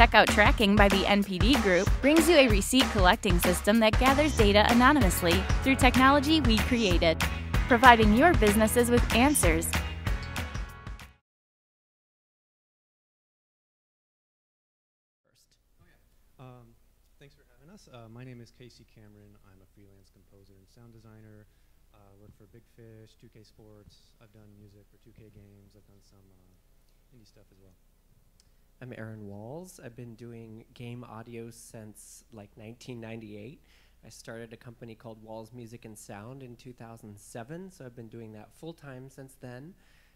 checkout tracking by the NPD Group brings you a receipt collecting system that gathers data anonymously through technology we created, providing your businesses with answers. Thanks for having us. My name is Casey Cameron. I'm a freelance composer and sound designer. Work for Big Fish, 2K Sports. I've done music for 2K games. I've done some indie stuff as well. I'm Aaron Walz. I've been doing game audio since like 1998. I started a company called Walz Music and Sound in 2007, so I've been doing that full-time since then.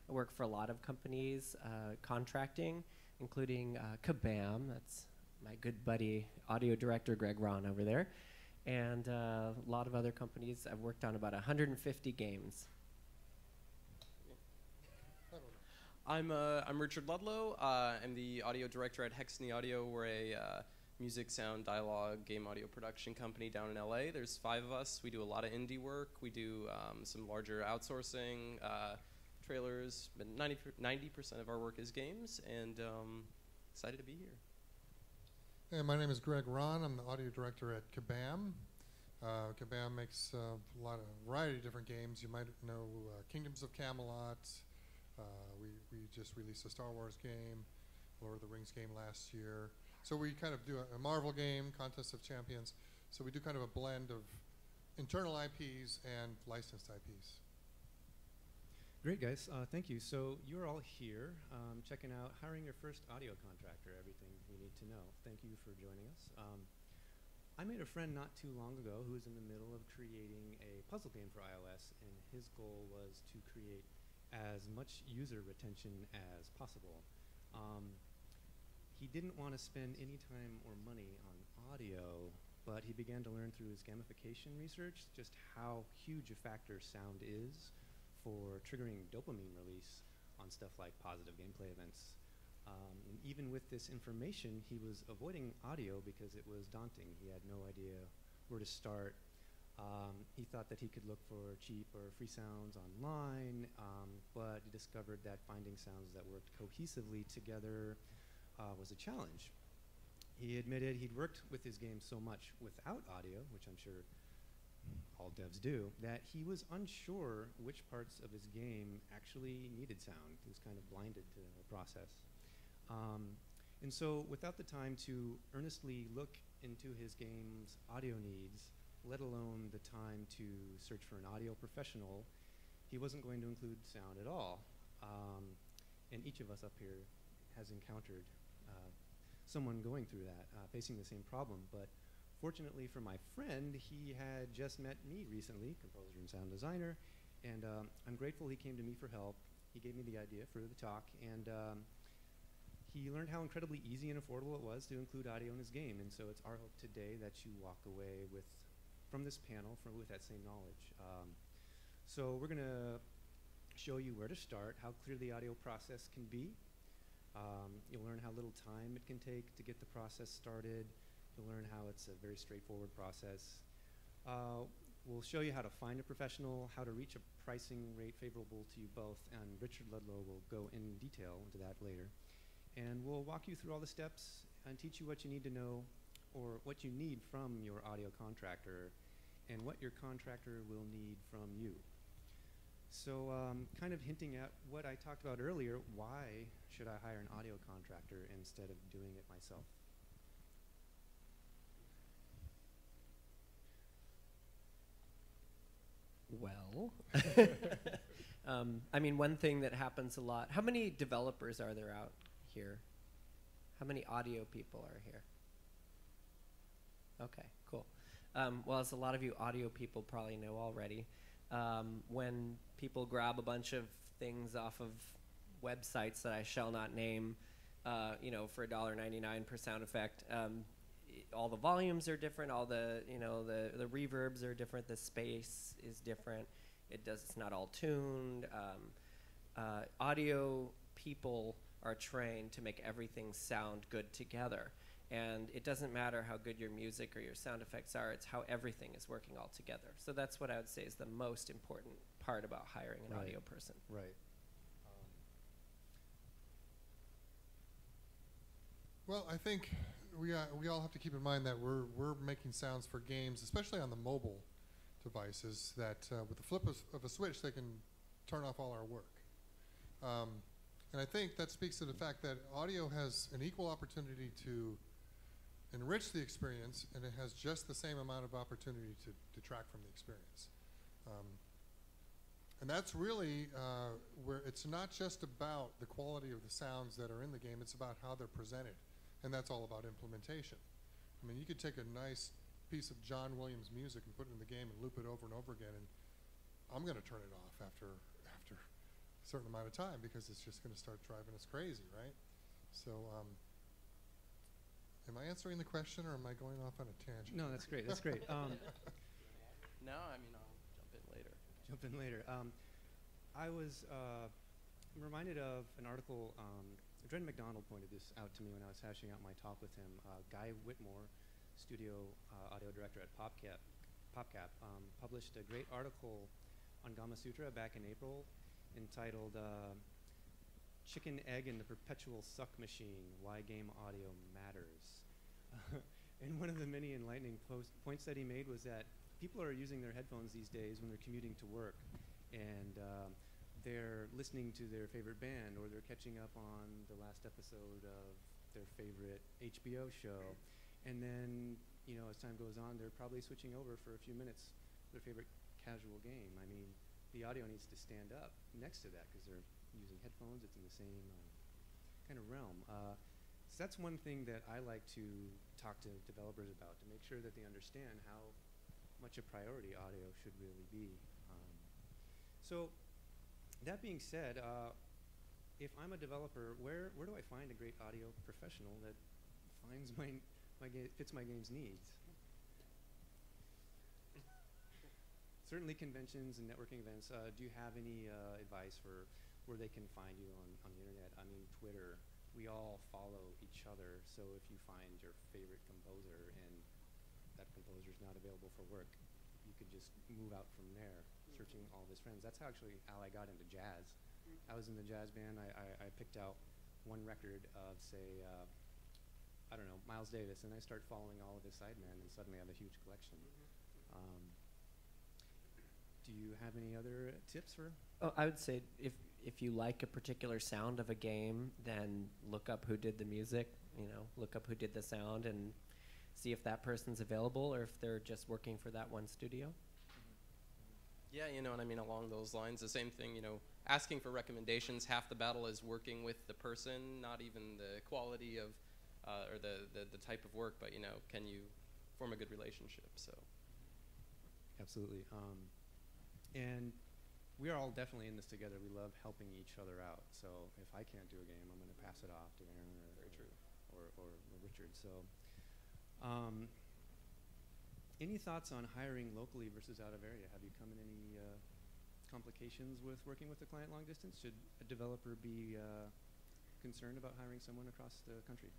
I work for a lot of companies, contracting, including Kabam, that's my good buddy, audio director Greg Rahn over there, and a lot of other companies. I've worked on about 150 games. I'm Richard Ludlow. I'm the audio director at Hexany Audio. We're a music, sound, dialogue, game audio production company down in LA. There's 5 of us. We do a lot of indie work. We do some larger outsourcing, trailers, but 90% of our work is games, and excited to be here. Hey, my name is Greg Rahn. I'm the audio director at Kabam. Kabam makes a variety of different games. You might know Kingdoms of Camelot. We just released a Star Wars game, Lord of the Rings game last year. So we kind of do a Marvel game, Contest of Champions. So we do kind of a blend of internal IPs and licensed IPs. Great, guys. Thank you. So you're all here checking out hiring your first audio contractor, everything you need to know. Thank you for joining us. I made a friend not too long ago who was in the middle of creating a puzzle game for iOS, and his goal was to create as much user retention as possible. He didn't want to spend any time or money on audio, but he began to learn through his gamification research just how huge a factor sound is for triggering dopamine release on stuff like positive gameplay events. And even with this information, he was avoiding audio because it was daunting. He had no idea where to start. He thought that he could look for cheap or free sounds online, but he discovered that finding sounds that worked cohesively together was a challenge. He admitted he'd worked with his game so much without audio, which I'm sure all devs do, that he was unsure which parts of his game actually needed sound. He was kind of blinded to the process. And so without the time to earnestly look into his game's audio needs, let alone the time to search for an audio professional, he wasn't going to include sound at all. And each of us up here has encountered someone going through that, facing the same problem. But fortunately for my friend, he had just met me recently, composer and sound designer, and I'm grateful he came to me for help. He gave me the idea for the talk, and he learned how incredibly easy and affordable it was to include audio in his game. And so it's our hope today that you walk away from this panel with that same knowledge. So we're going to show you where to start, how clear the audio process can be. You'll learn how little time it can take to get the process started. You'll learn how it's a very straightforward process. We'll show you how to find a professional, how to reach a pricing rate favorable to you both, and Richard Ludlow will go in detail into that later. And we'll walk you through all the steps and teach you what you need to know or what you need from your audio contractor and what your contractor will need from you. So kind of hinting at what I talked about earlier, why should I hire an audio contractor instead of doing it myself? Well, I mean, one thing that happens a lot, how many developers are there out here? How many audio people are here? Okay, cool. Well, as a lot of you audio people probably know already, when people grab a bunch of things off of websites that I shall not name, you know, for $1.99 per sound effect, all the volumes are different, all the, you know, the reverbs are different, the space is different, it's not all tuned. Audio people are trained to make everything sound good together. And it doesn't matter how good your music or your sound effects are, it's how everything is working all together. So that's what I would say is the most important part about hiring an audio person. Right. Well, I think we all have to keep in mind that we're making sounds for games, especially on the mobile devices, that with the flip of a switch, they can turn off all our work. And I think that speaks to the fact that audio has an equal opportunity to enrich the experience, and it has just the same amount of opportunity to detract from the experience. And that's really where it's not just about the quality of the sounds that are in the game, it's about how they're presented. And that's all about implementation. I mean, you could take a nice piece of John Williams music and put it in the game and loop it over and over again, and I'm going to turn it off after a certain amount of time because it's just going to start driving us crazy, right? So, am I answering the question, or am I going off on a tangent? No, that's great. That's great. No, I mean, I'll jump in later. Jump in later. I was reminded of an article. Dren McDonald pointed this out to me when I was hashing out my talk with him. Guy Whitmore, studio audio director at PopCap, published a great article on Gama Sutra back in April entitled Chicken, Egg, and the Perpetual Suck Machine, Why Game Audio Matters. And one of the many enlightening points that he made was that people are using their headphones these days when they're commuting to work, and they're listening to their favorite band, or they're catching up on the last episode of their favorite HBO show. And then, you know, as time goes on, they're probably switching over for a few minutes to their favorite casual game. I mean, the audio needs to stand up next to that because they're using headphones. It's in the same kind of realm. So that's one thing that I like to talk to developers about, to make sure that they understand how much a priority audio should really be. So that being said, if I'm a developer, where do I find a great audio professional that finds fits my game's needs? Certainly conventions and networking events. Do you have any advice for where they can find you on the internet? I mean, Twitter, we all follow each other, so if you find your favorite composer and that composer's not available for work, you could just move out from there, searching all of his friends. That's how actually I got into jazz. I was in the jazz band. I picked out one record of, say, I don't know, Miles Davis, and I start following all of his sidemen, and suddenly I have a huge collection. Do you have any other tips for? Oh, I would say if you like a particular sound of a game, then look up who did the music. You know, look up who did the sound and see if that person's available or if they're just working for that one studio. Yeah, you know, and I mean, along those lines, the same thing, you know, asking for recommendations, half the battle is working with the person, not even the quality of, or the type of work, but, you know, can you form a good relationship, so. Absolutely. And we are all definitely in this together. We love helping each other out. So if I can't do a game, I'm going to pass it off to Aaron or Richard. So any thoughts on hiring locally versus out of area? Have you come in any complications with working with the client long distance? Should a developer be concerned about hiring someone across the country?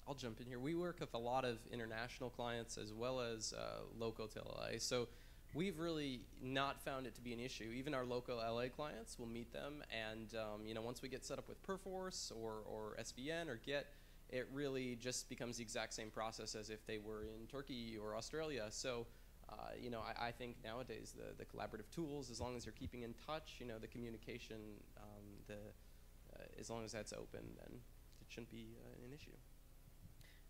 I'll jump in here. We work with a lot of international clients as well as local to LA. So we've really not found it to be an issue. Even our local LA clients, we'll meet them, and you know, once we get set up with Perforce or SVN or Git, it really just becomes the exact same process as if they were in Turkey or Australia. So you know, I think nowadays the collaborative tools, as long as you're keeping in touch, you know, the communication, as long as that's open, then it shouldn't be an issue.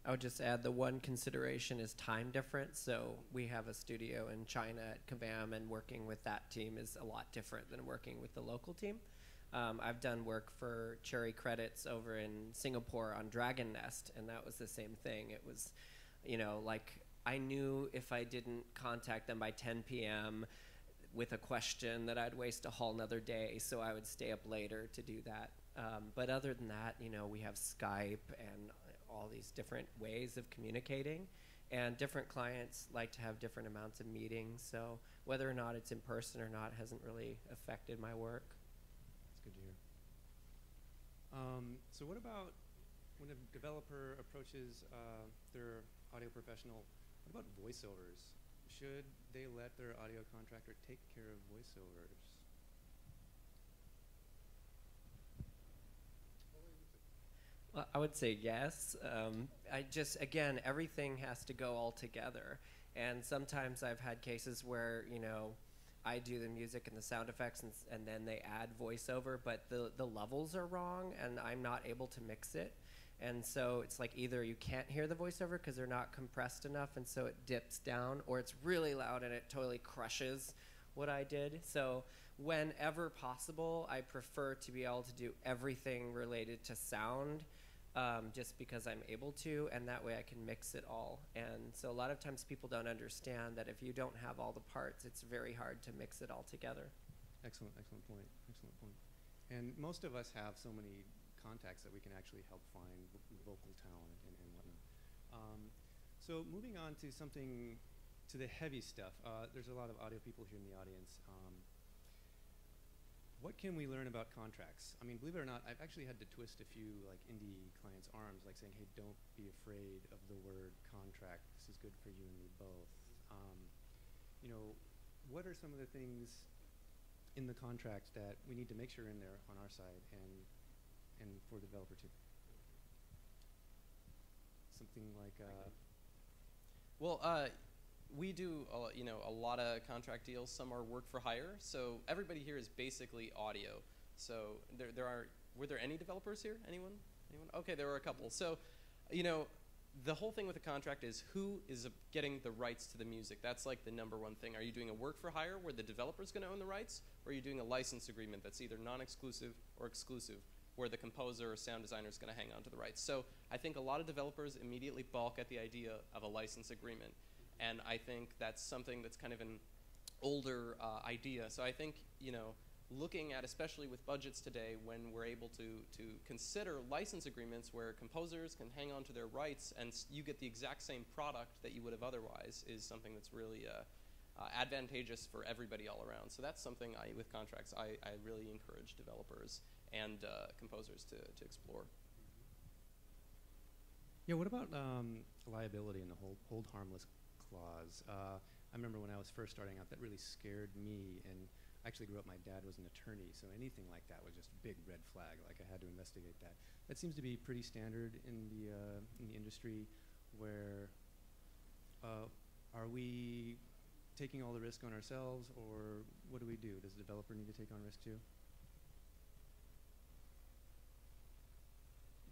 I would just add the one consideration is time difference. So we have a studio in China at Kabam, and working with that team is a lot different than working with the local team. I've done work for Cherry Credits over in Singapore on Dragon Nest, and that was the same thing. It was, you know, like I knew if I didn't contact them by 10 p.m. with a question that I'd waste a whole nother day, so I would stay up later to do that. But other than that, you know, we have Skype and all these different ways of communicating, and different clients like to have different amounts of meetings, so whether or not it's in person or not hasn't really affected my work. That's good to hear. So what about when a developer approaches their audio professional, what about voiceovers? Should they let their audio contractor take care of voiceovers? Well, I would say yes. Again, everything has to go all together. And sometimes I've had cases where, I do the music and the sound effects and then they add voiceover, but the levels are wrong and I'm not able to mix it. And so it's like either you can't hear the voiceover because they're not compressed enough and so it dips down, or it's really loud and it totally crushes what I did. So whenever possible, I prefer to be able to do everything related to sound, just because I'm able to, and that way I can mix it all. And so a lot of times people don't understand that if you don't have all the parts, it's very hard to mix it all together. Excellent point. And most of us have so many contacts that we can actually help find vocal talent and whatnot. So moving on to to the heavy stuff. There's a lot of audio people here in the audience. What can we learn about contracts? I mean, believe it or not, I've actually had to twist a few indie clients' arms, like saying, hey, don't be afraid of the word contract. This is good for you and me both. What are some of the things in the contract that we need to make sure in there on our side and for the developer too? Something like we do a lot of contract deals. Some are work for hire. So everybody here is basically audio. So were there any developers here? Anyone? Okay, there were a couple. So the whole thing with a contract is who is getting the rights to the music. That's like the number one thing. Are you doing a work for hire where the developer's going to own the rights, or are you doing a license agreement that's either non-exclusive or exclusive, where the composer or sound designer is going to hang on to the rights? So I think a lot of developers immediately balk at the idea of a license agreement. And I think that's something that's kind of an older idea. So I think, looking at, especially with budgets today, when we're able to consider license agreements where composers can hang on to their rights and you get the exact same product that you would have otherwise, is something that's really advantageous for everybody all around. So that's something with contracts, I really encourage developers and composers to explore. Yeah, what about liability and the hold harmless clause? I remember when I was first starting out, that really scared me, and I actually grew up, my dad was an attorney, so anything like that was just a big red flag, like I had to investigate that. That seems to be pretty standard in the industry, where are we taking all the risk on ourselves, or what do we do? Does the developer need to take on risk too?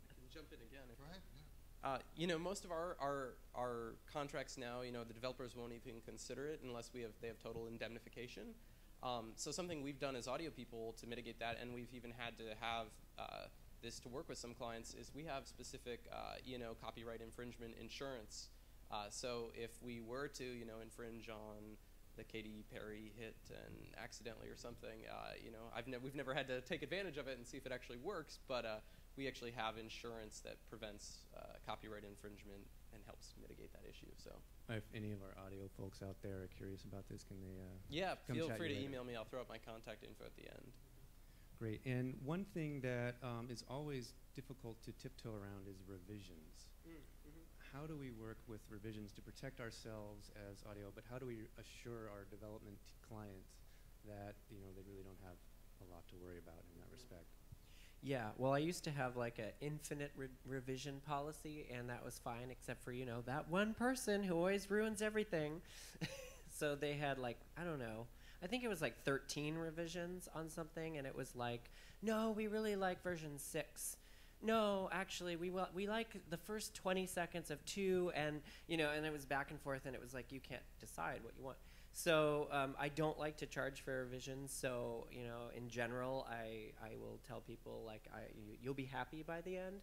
I can jump in again. Go ahead. Yeah. Most of our contracts now, the developers won't even consider it unless they have total indemnification. So something we've done as audio people to mitigate that, and we've even had to have this to work with some clients, is we have specific copyright infringement insurance. So if we were to infringe on the Katy Perry hit and accidentally or something, we've never had to take advantage of it and see if it actually works, but we actually have insurance that prevents copyright infringement and helps mitigate that issue. So, if any of our audio folks out there are curious about this, can they? Yeah, come feel chat free you to later? email me. I'll throw up my contact info at the end. Great. And one thing that is always difficult to tiptoe around is revisions. How do we work with revisions to protect ourselves as audio, but how do we assure our development clients that they really don't have a lot to worry about in that respect? Yeah, well, I used to have like an infinite revision policy, and that was fine, except for, that one person who always ruins everything. So they had I don't know, I think it was 13 revisions on something, and it was no, we really like version 6. No, actually, we like the first 20 seconds of 2, and, and it was back and forth, and it was you can't decide what you want. So I don't like to charge for revisions. So in general, I will tell people you'll be happy by the end.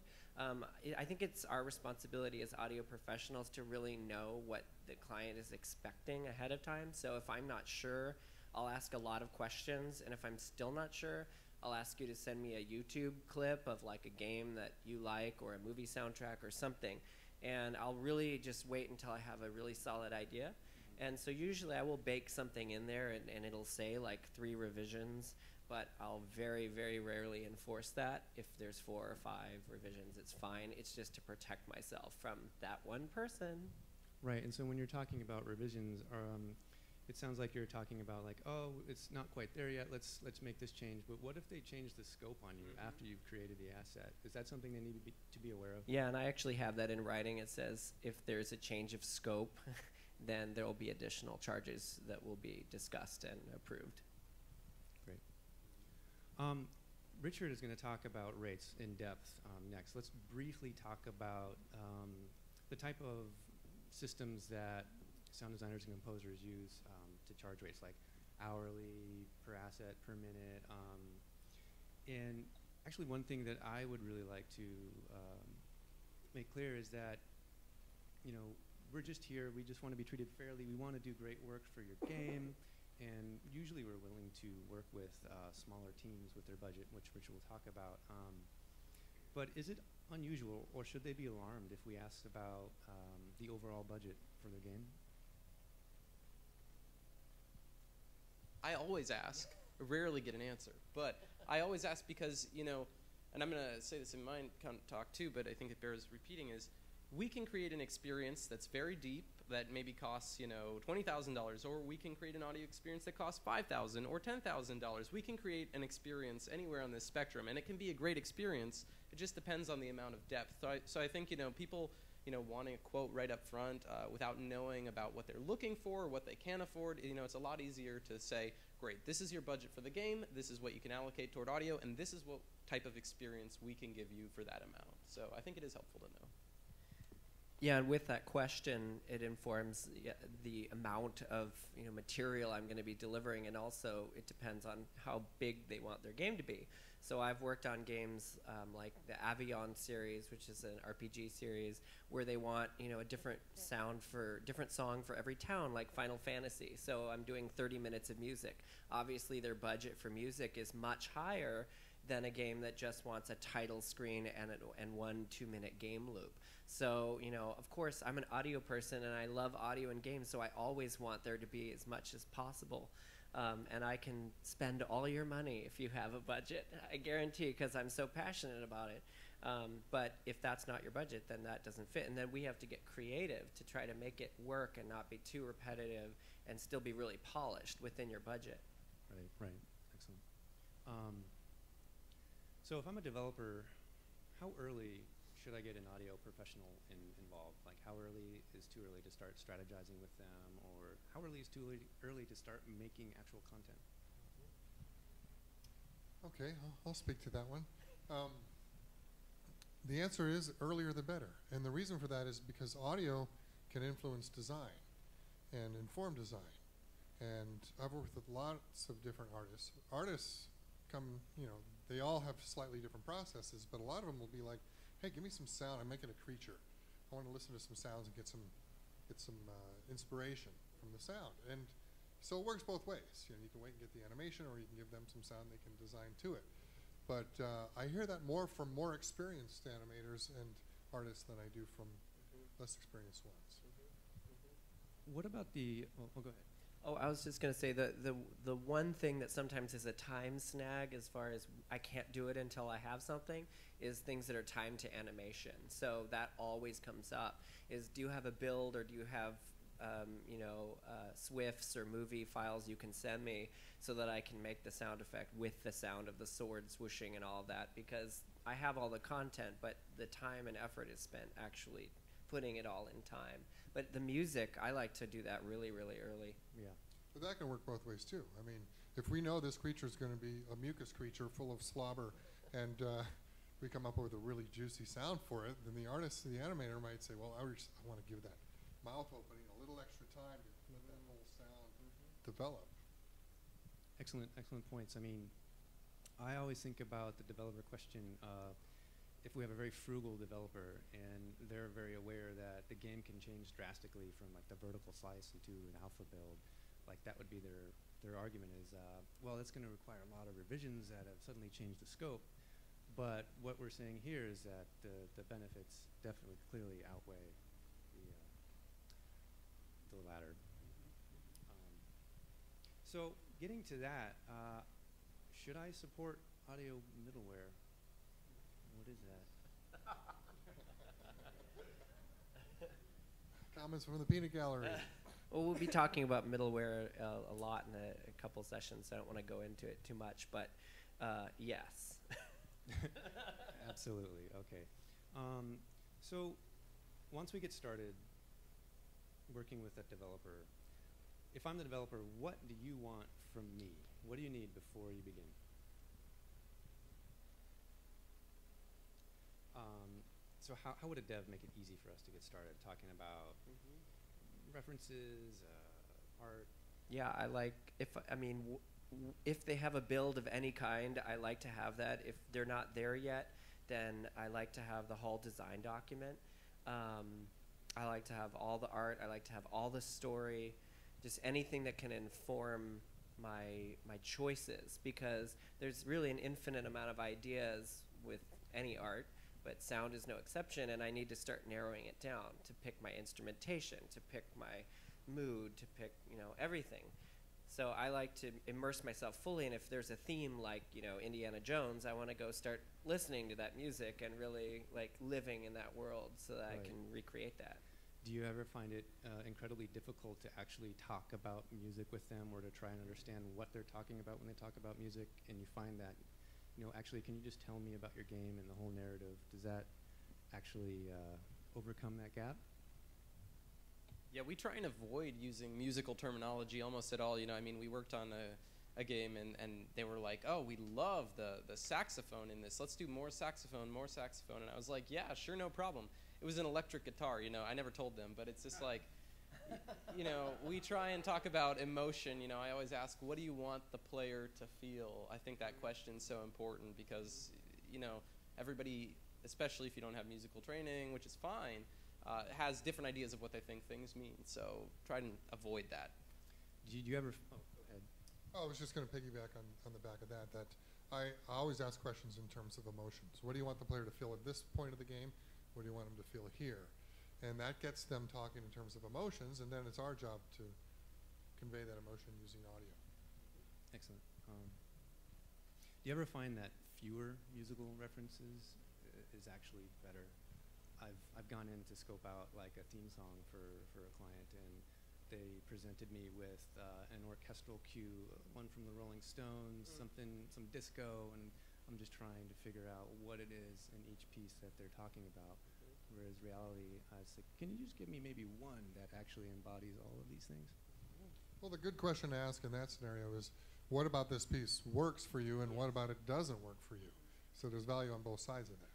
I think it's our responsibility as audio professionals to really know what the client is expecting ahead of time. So if I'm not sure, I'll ask a lot of questions, and if I'm still not sure, I'll ask you to send me a YouTube clip of a game that you like, or a movie soundtrack or something, and I'll really just wait until I have a really solid idea. And so usually I will bake something in there, and it'll say 3 revisions, but I'll very, very rarely enforce that. If there's 4 or 5 revisions, it's fine. It's just to protect myself from that one person. Right, and so when you're talking about revisions, it sounds like you're talking about like, oh, it's not quite there yet. Let's make this change. But what if they change the scope on you after you've created the asset? Is that something they need to be aware of? Yeah, and I actually have that in writing. It says if there's a change of scope, then there will be additional charges that will be discussed and approved. Great. Richard is going to talk about rates in depth next. Let's briefly talk about the type of systems that sound designers and composers use to charge rates, like hourly, per asset, per minute. And actually one thing that I would really like to make clear is that, you know, we're just here, we just want to be treated fairly, we want to do great work for your game, and usually we're willing to work with smaller teams with their budget, which we'll talk about. But is it unusual, or should they be alarmed if we ask about the overall budget for their game? I always ask. I rarely get an answer, but I always ask because, you know, and I'm going to say this in my talk too, but I think it bears repeating, is we can create an experience that's very deep that maybe costs, you know, $20,000, or we can create an audio experience that costs $5,000 or $10,000. We can create an experience anywhere on this spectrum, and it can be a great experience. It just depends on the amount of depth. So I think, you know, people, you know, wanting a quote right up front without knowing about what they're looking for or what they can afford, you know, it's a lot easier to say, great, this is your budget for the game, this is what you can allocate toward audio, and this is what type of experience we can give you for that amount. So I think it is helpful to know. Yeah, and with that question, it informs the amount of, you know, material I'm going to be delivering, and also it depends on how big they want their game to be. So I've worked on games like the Avion series, which is an RPG series, where they want, you know, a different song for every town, like Final Fantasy. So I'm doing 30 minutes of music. Obviously, their budget for music is much higher than a game that just wants a title screen and 1 2-minute game loop. So, you know, of course, I'm an audio person, and I love audio in games, so I always want there to be as much as possible. And I can spend all your money if you have a budget, I guarantee, because I'm so passionate about it. But if that's not your budget, then that doesn't fit. And then we have to get creative to try to make it work and not be too repetitive and still be really polished within your budget. Right. Excellent. So if I'm a developer, how early should I get an audio professional involved? Like, how early is too early to start strategizing with them, or how early is too early to start making actual content? Okay, I'll speak to that one. The answer is earlier the better. And the reason for that is because audio can influence design and inform design. And I've worked with lots of different artists. Artists come, you know, they all have slightly different processes, but a lot of them will be like, hey, give me some sound, I'm making a creature. I want to listen to some sounds and get some inspiration from the sound. And so it works both ways. You know, you can wait and get the animation, or you can give them some sound they can design to it. But I hear that more from more experienced animators and artists than I do from less experienced ones. What about the, well, go ahead. Oh, I was just going to say the one thing that sometimes is a time snag, as far as I can't do it until I have something, is things that are timed to animation. So that always comes up, is do you have a build, or do you have SWIFTs or movie files you can send me so that I can make the sound effect with the sound of the sword swooshing and all of that, because I have all the content, but the time and effort is spent actually putting it all in time. But the music, I like to do that really, really early. Yeah. But that can work both ways too. I mean, if we know this creature is going to be a mucus creature full of slobber, and we come up with a really juicy sound for it, then the artist, the animator might say, well, I want to give that mouth opening a little extra time to let that whole sound develop. Excellent points. I mean, I always think about the developer question. If we have a very frugal developer and they're very aware that the game can change drastically from like the vertical slice into an alpha build, like that would be their argument is, well, it's going to require a lot of revisions that have suddenly changed the scope. But what we're saying here is that the benefits definitely clearly outweigh the latter. So getting to that, should I support audio middleware? What is that? Comments from the peanut gallery. Well, we'll be talking about middleware a lot in a couple sessions, so I don't want to go into it too much, but yes. Absolutely. Okay. So once we get started working with that developer, if I'm the developer, what do you want from me? What do you need before you begin? So how would a dev make it easy for us to get started talking about references, art? Yeah, I like, if they have a build of any kind, I like to have that. If they're not there yet, then I like to have the whole design document. I like to have all the art. I like to have all the story, just anything that can inform my choices, because there's really an infinite amount of ideas with any art, but sound is no exception, and I need to start narrowing it down to pick my instrumentation, to pick my mood, to pick, everything. So I like to immerse myself fully, and if there's a theme like, Indiana Jones, I want to go start listening to that music and really living in that world so that I can recreate that. Do you ever find it incredibly difficult to actually talk about music with them, or to try and understand what they're talking about when they talk about music, and you find that, actually, can you just tell me about your game and the whole narrative? Does that actually overcome that gap? Yeah, we try and avoid using musical terminology almost at all. We worked on a game, and they were like, oh, we love the saxophone in this. Let's do more saxophone. And I was like, yeah, sure, no problem. It was an electric guitar, I never told them, but it's just like, we try and talk about emotion. I always ask, what do you want the player to feel? I think that question's so important because, everybody, especially if you don't have musical training, which is fine, has different ideas of what they think things mean. So try to avoid that. Did you ever? Oh, go ahead. I was just going to piggyback on the back of that. That I always ask questions in terms of emotions. What do you want the player to feel at this point of the game? What do you want them to feel here? And that gets them talking in terms of emotions, and then it's our job to convey that emotion using audio. Excellent. Do you ever find that fewer musical references is actually better? I've gone in to scope out like a theme song for a client, and they presented me with an orchestral cue, one from the Rolling Stones, some disco, and I'm just trying to figure out what it is in each piece that they're talking about. Whereas reality, I was like, can you just give me maybe one that actually embodies all of these things? Well, the good question to ask in that scenario is, what about this piece works for you, and what about it doesn't work for you? So there's value on both sides of that.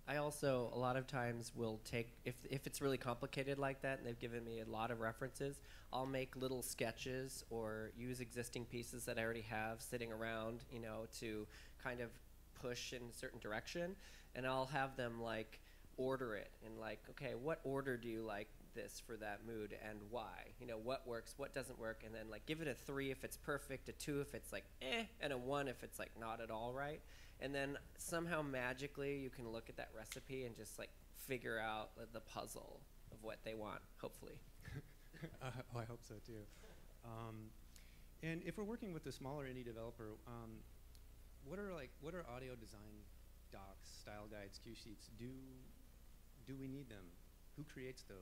I also, a lot of times, will take, if it's really complicated like that, and they've given me a lot of references, I'll make little sketches or use existing pieces that I already have sitting around, to kind of push in a certain direction, and I'll have them order it and okay, what order do you like this for that mood, and why? What works, what doesn't work, and then give it a 3 if it's perfect, a 2 if it's and a 1 if it's not at all right. And then somehow magically you can look at that recipe and just figure out the puzzle of what they want, hopefully. I hope so too. And if we're working with a smaller indie developer, what are audio design docs, style guides, cue sheets? Do we need them? Who creates those?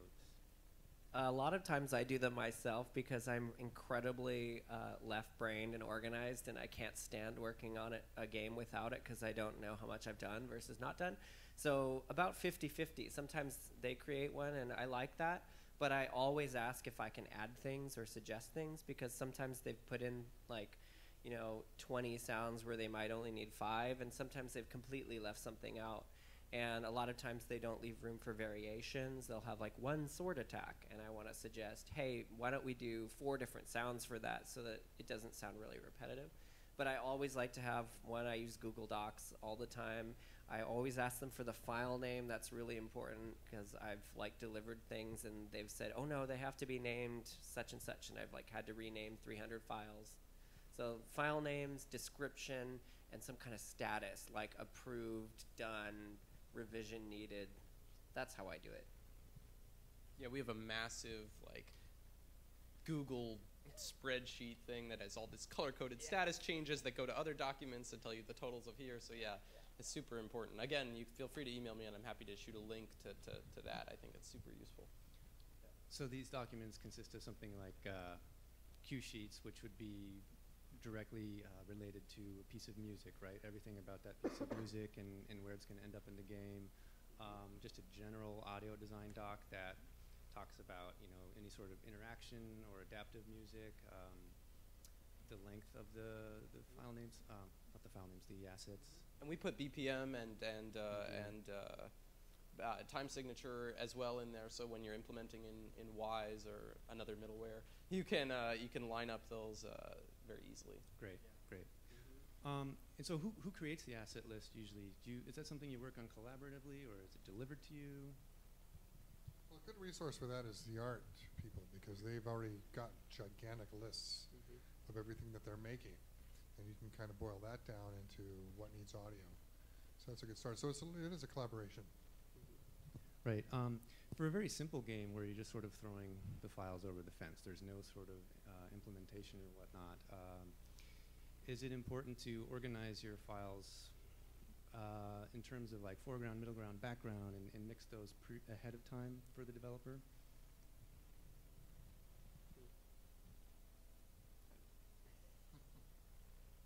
A lot of times I do them myself because I'm incredibly left-brained and organized, and I can't stand working on a game without it because I don't know how much I've done versus not done. So about 50-50. Sometimes they create one, and I like that, but I always ask if I can add things or suggest things, because sometimes they've put in 20 sounds where they might only need 5, and sometimes they've completely left something out. And a lot of times they don't leave room for variations. They'll have one sword attack, and I want to suggest, hey, why don't we do 4 different sounds for that so that it doesn't sound really repetitive. But I always like to have one. I use Google Docs all the time. I always ask them for the file name. That's really important because I've delivered things and they've said, oh no, they have to be named such and such, and I've had to rename 300 files. So file names, description, and some kind of status approved, done, revision needed. That's how I do it. Yeah, we have a massive Google spreadsheet thing that has all this color-coded status changes that go to other documents that tell you the totals of here. So yeah, it's super important. Again, you feel free to email me, and I'm happy to shoot a link to that. I think it's super useful. So these documents consist of something like cue sheets, which would be directly related to a piece of music, right? Everything about that piece of music and where it's going to end up in the game. Just a general audio design doc that talks about, you know, any sort of interaction or adaptive music, the length of the file names, not the file names, the assets. And we put BPM and time signature as well in there, so when you're implementing in Wise or another middleware, you can line up those very easily. Great, great. And so who creates the asset list usually? Is that something you work on collaboratively, or is it delivered to you? Well, a good resource for that is the art people, because they've already got gigantic lists of everything that they're making, and you can kind of boil that down into what needs audio. So that's a good start. So it is a collaboration. Right. For a very simple game where you're just sort of throwing the files over the fence, there's no sort of implementation or whatnot, is it important to organize your files in terms of like foreground, middle ground, background, and mix those ahead of time for the developer?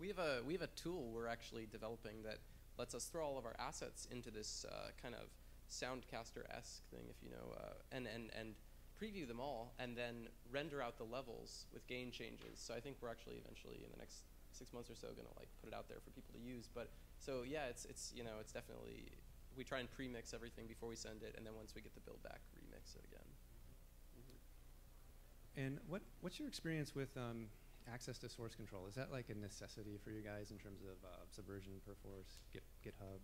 We have a tool we're actually developing that lets us throw all of our assets into this kind of Soundcaster-esque thing, if you know, and preview them all, and then render out the levels with gain changes. So I think we're actually eventually in the next 6 months or so going to like put it out there for people to use. But so yeah, it's you know, it's definitely, we try and pre-mix everything before we send it, and then once we get the build back, remix it again. And what's your experience with access to source control? Is that like a necessity for you guys in terms of Subversion, Perforce, GitHub?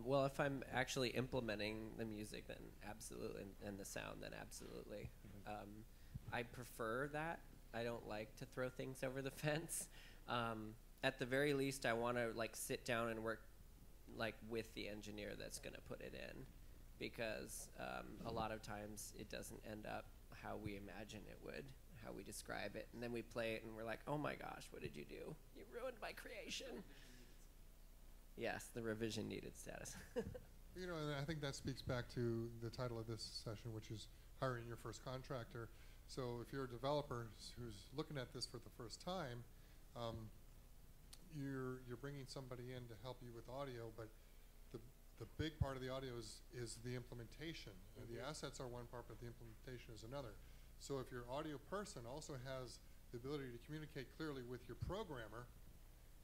Well, if I'm actually implementing the music, then absolutely, and the sound, then absolutely. I prefer that. I don't like to throw things over the fence. At the very least, I want to like sit down and work like with the engineer that's going to put it in, because a lot of times it doesn't end up how we imagine it would, how we describe it, and then we play it and we're like, oh my gosh, what did you do? You ruined my creation. Yes, the revision needed status. You know, and I think that speaks back to the title of this session, which is hiring your first contractor. So if you're a developer who's looking at this for the first time, you're bringing somebody in to help you with audio, but the big part of the audio is the implementation. The assets are one part, but the implementation is another. So if your audio person also has the ability to communicate clearly with your programmer,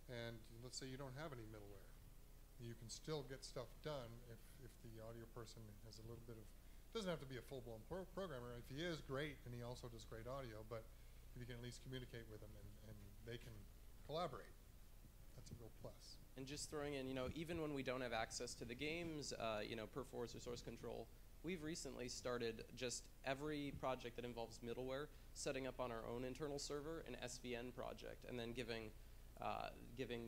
and let's say you don't have any middleware, you can still get stuff done if the audio person has a little bit of, doesn't have to be a full-blown programmer. If he is, great, and he also does great audio, but if you can at least communicate with them and they can collaborate, that's a real plus. And just throwing in, you know, even when we don't have access to the games, you know, Perforce or source control, we've recently started just every project that involves middleware, setting up on our own internal server an SVN project, and then giving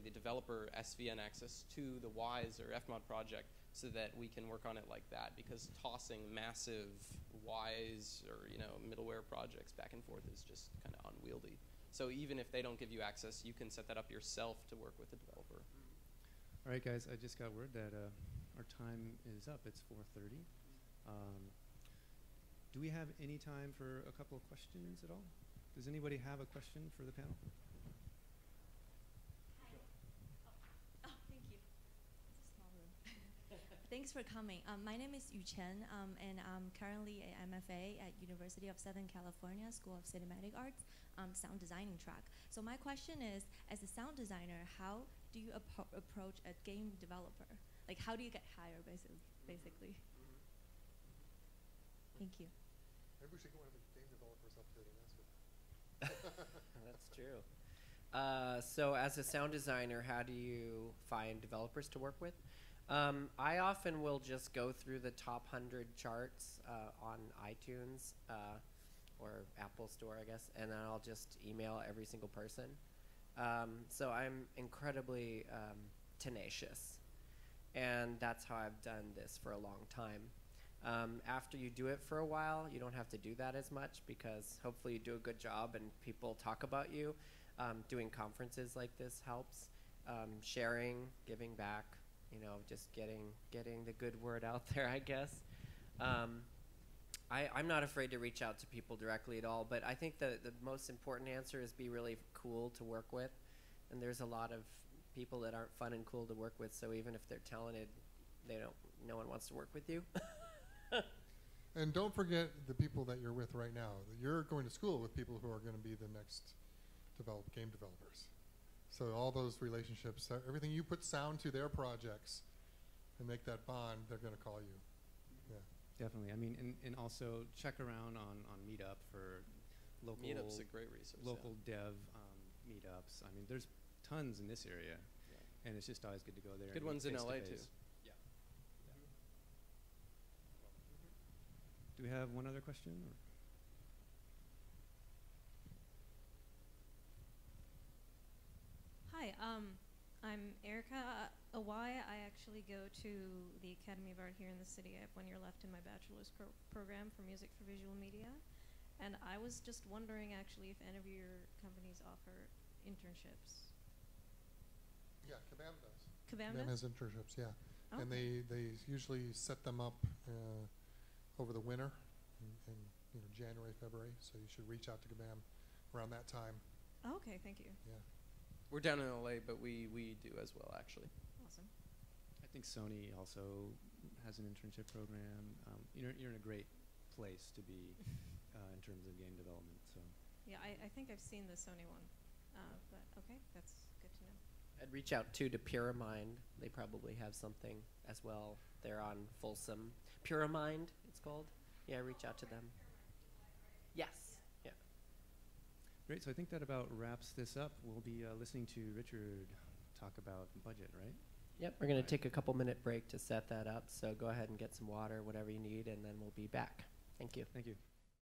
the developer SVN access to the Wise or FMod project so that we can work on it like that, because tossing massive Wise or, you know, middleware projects back and forth is just kind of unwieldy. So even if they don't give you access, you can set that up yourself to work with the developer. All right, guys, I just got word that our time is up. It's 4:30. Do we have any time for a couple of questions at all? Does anybody have a question for the panel? Thanks for coming. My name is Yu Chen, and I'm currently an MFA at University of Southern California School of Cinematic Arts, sound designing track. So my question is, as a sound designer, how do you approach a game developer? Like, how do you get hired, basically? Thank you. Maybe we should get one of the game developers up here to answer that. That's true. So as a sound designer, how do you find developers to work with? I often will just go through the top 100 charts on iTunes or Apple Store, I guess, and then I'll just email every single person. So I'm incredibly tenacious, and that's how I've done this for a long time. After you do it for a while, you don't have to do that as much, because hopefully you do a good job and people talk about you. Doing conferences like this helps. Sharing, giving back. You know, just getting the good word out there, I guess. I'm not afraid to reach out to people directly at all, but I think the most important answer is be really cool to work with. And there's a lot of people that aren't fun and cool to work with, so even if they're talented, no one wants to work with you. And don't forget the people that you're with right now. You're going to school with people who are going to be the next game developers. So all those relationships, everything you put sound to their projects and make that bond, they're going to call you. Yeah. Definitely. I mean, and also check around on Meetup for local Meetup's a great resource. Local dev meetups. I mean, there's tons in this area, and it's just always good to go there. Good ones in LA too. Yeah. Do we have one other question? Or? Hi, I'm Erica Awai. I actually go to the Academy of Art here in the city. I have 1 year left in my bachelor's program for music for visual media. And I was just wondering actually if any of your companies offer internships. Yeah, Kabam does. Kabam Kabam does? has internships, yeah. Okay. And they usually set them up over the winter in January, February. So you should reach out to Kabam around that time. Okay, thank you. Yeah. We're down in LA, but we do as well, actually. Awesome. I think Sony also has an internship program. You're in a great place to be in terms of game development. So. Yeah, I think I've seen the Sony one, but okay, that's good to know. I'd reach out too to Puramind. They probably have something as well. They're on Folsom. Puramind, it's called. Yeah, reach out to them. Yes. Yeah. Great. So I think that about wraps this up. We'll be listening to Richard talk about budget, right? Yep. We're going to take a couple-minute break to set that up. So go ahead and get some water, whatever you need, and then we'll be back. Thank you. Thank you.